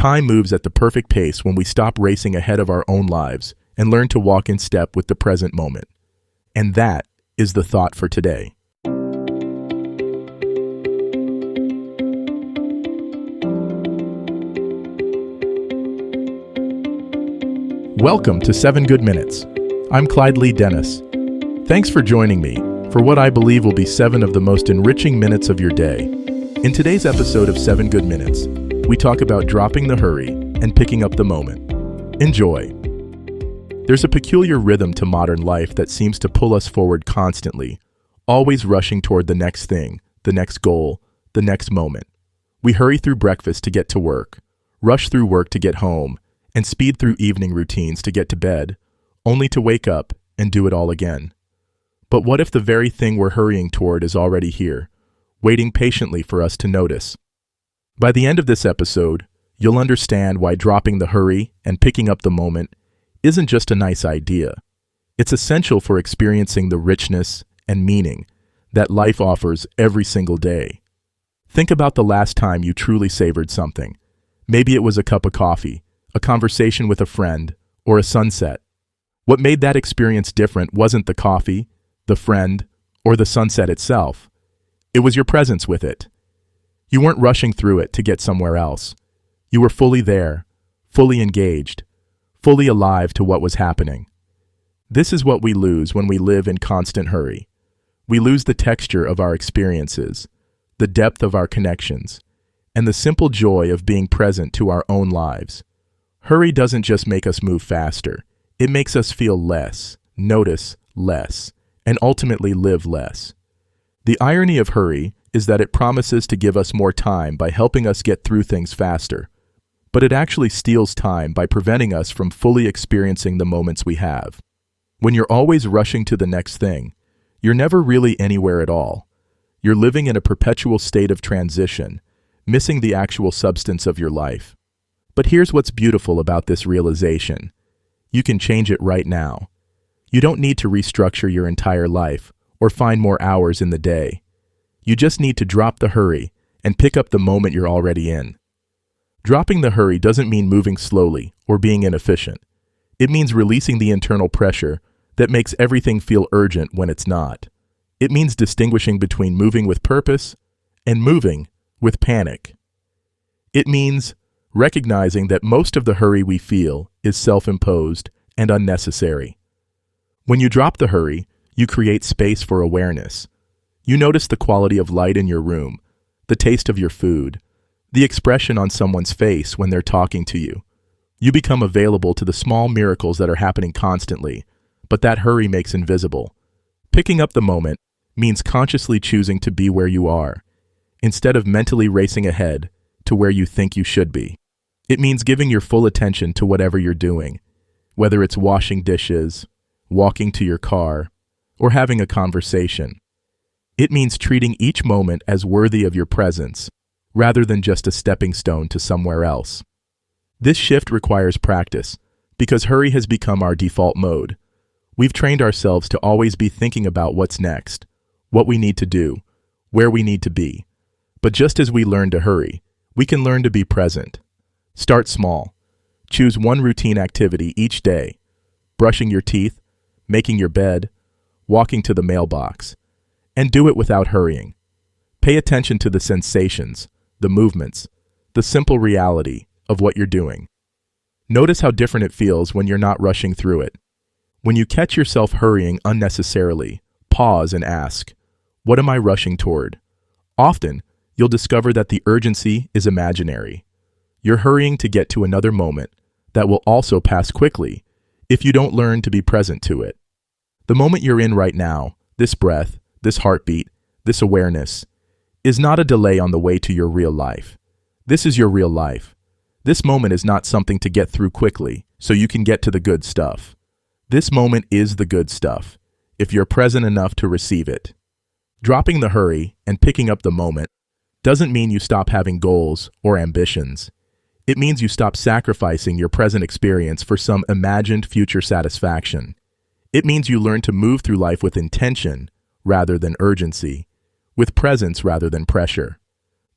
Time moves at the perfect pace when we stop racing ahead of our own lives and learn to walk in step with the present moment. And that is the thought for today. Welcome to 7 Good Minutes. I'm Clyde Lee Dennis. Thanks for joining me for what I believe will be 7 of the most enriching minutes of your day. In today's episode of 7 Good Minutes, we talk about dropping the hurry and picking up the moment. Enjoy. There's a peculiar rhythm to modern life that seems to pull us forward constantly, always rushing toward the next thing, the next goal, the next moment. We hurry through breakfast to get to work, rush through work to get home, and speed through evening routines to get to bed, only to wake up and do it all again. But what if the very thing we're hurrying toward is already here, waiting patiently for us to notice? By the end of this episode, you'll understand why dropping the hurry and picking up the moment isn't just a nice idea. It's essential for experiencing the richness and meaning that life offers every single day. Think about the last time you truly savored something. Maybe it was a cup of coffee, a conversation with a friend, or a sunset. What made that experience different wasn't the coffee, the friend, or the sunset itself. It was your presence with it. You weren't rushing through it to get somewhere else. You were fully there, fully engaged, fully alive to what was happening. This is what we lose when we live in constant hurry. We lose the texture of our experiences, the depth of our connections, and the simple joy of being present to our own lives. Hurry doesn't just make us move faster. It makes us feel less, notice less, and ultimately live less. The irony of hurry is that it promises to give us more time by helping us get through things faster, but it actually steals time by preventing us from fully experiencing the moments we have. When you're always rushing to the next thing, you're never really anywhere at all. You're living in a perpetual state of transition, missing the actual substance of your life. But here's what's beautiful about this realization. You can change it right now. You don't need to restructure your entire life or find more hours in the day. You just need to drop the hurry and pick up the moment you're already in. Dropping the hurry doesn't mean moving slowly or being inefficient. It means releasing the internal pressure that makes everything feel urgent when it's not. It means distinguishing between moving with purpose and moving with panic. It means recognizing that most of the hurry we feel is self-imposed and unnecessary. When you drop the hurry, you create space for awareness. You notice the quality of light in your room, the taste of your food, the expression on someone's face when they're talking to you. You become available to the small miracles that are happening constantly, but that hurry makes invisible. Picking up the moment means consciously choosing to be where you are, instead of mentally racing ahead to where you think you should be. It means giving your full attention to whatever you're doing, whether it's washing dishes, walking to your car, or having a conversation. It means treating each moment as worthy of your presence, rather than just a stepping stone to somewhere else. This shift requires practice, because hurry has become our default mode. We've trained ourselves to always be thinking about what's next, what we need to do, where we need to be. But just as we learn to hurry, we can learn to be present. Start small. Choose one routine activity each day. Brushing your teeth, making your bed, walking to the mailbox. And do it without hurrying. Pay attention to the sensations, the movements, the simple reality of what you're doing. Notice how different it feels when you're not rushing through it. When you catch yourself hurrying unnecessarily, pause and ask, what am I rushing toward? Often, you'll discover that the urgency is imaginary. You're hurrying to get to another moment that will also pass quickly if you don't learn to be present to it. The moment you're in right now, this breath, this heartbeat, this awareness, is not a delay on the way to your real life. This is your real life. This moment is not something to get through quickly so you can get to the good stuff. This moment is the good stuff, if you're present enough to receive it. Dropping the hurry and picking up the moment doesn't mean you stop having goals or ambitions. It means you stop sacrificing your present experience for some imagined future satisfaction. It means you learn to move through life with intention rather than urgency, with presence rather than pressure.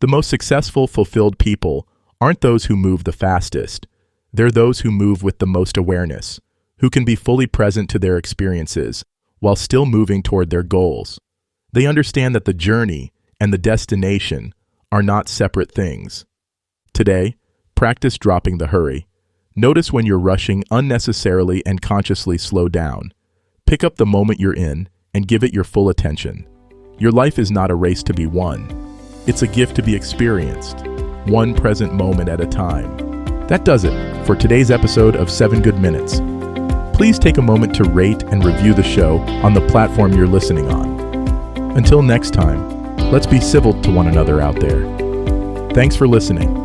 The most successful, fulfilled people aren't those who move the fastest. They're those who move with the most awareness, who can be fully present to their experiences while still moving toward their goals. They understand that the journey and the destination are not separate things. Today, practice dropping the hurry. Notice when you're rushing unnecessarily and consciously slow down. Pick up the moment you're in and give it your full attention. Your life is not a race to be won. It's a gift to be experienced, one present moment at a time. That does it for today's episode of 7 Good Minutes. Please take a moment to rate and review the show on the platform you're listening on. Until next time, let's be civil to one another out there. Thanks for listening.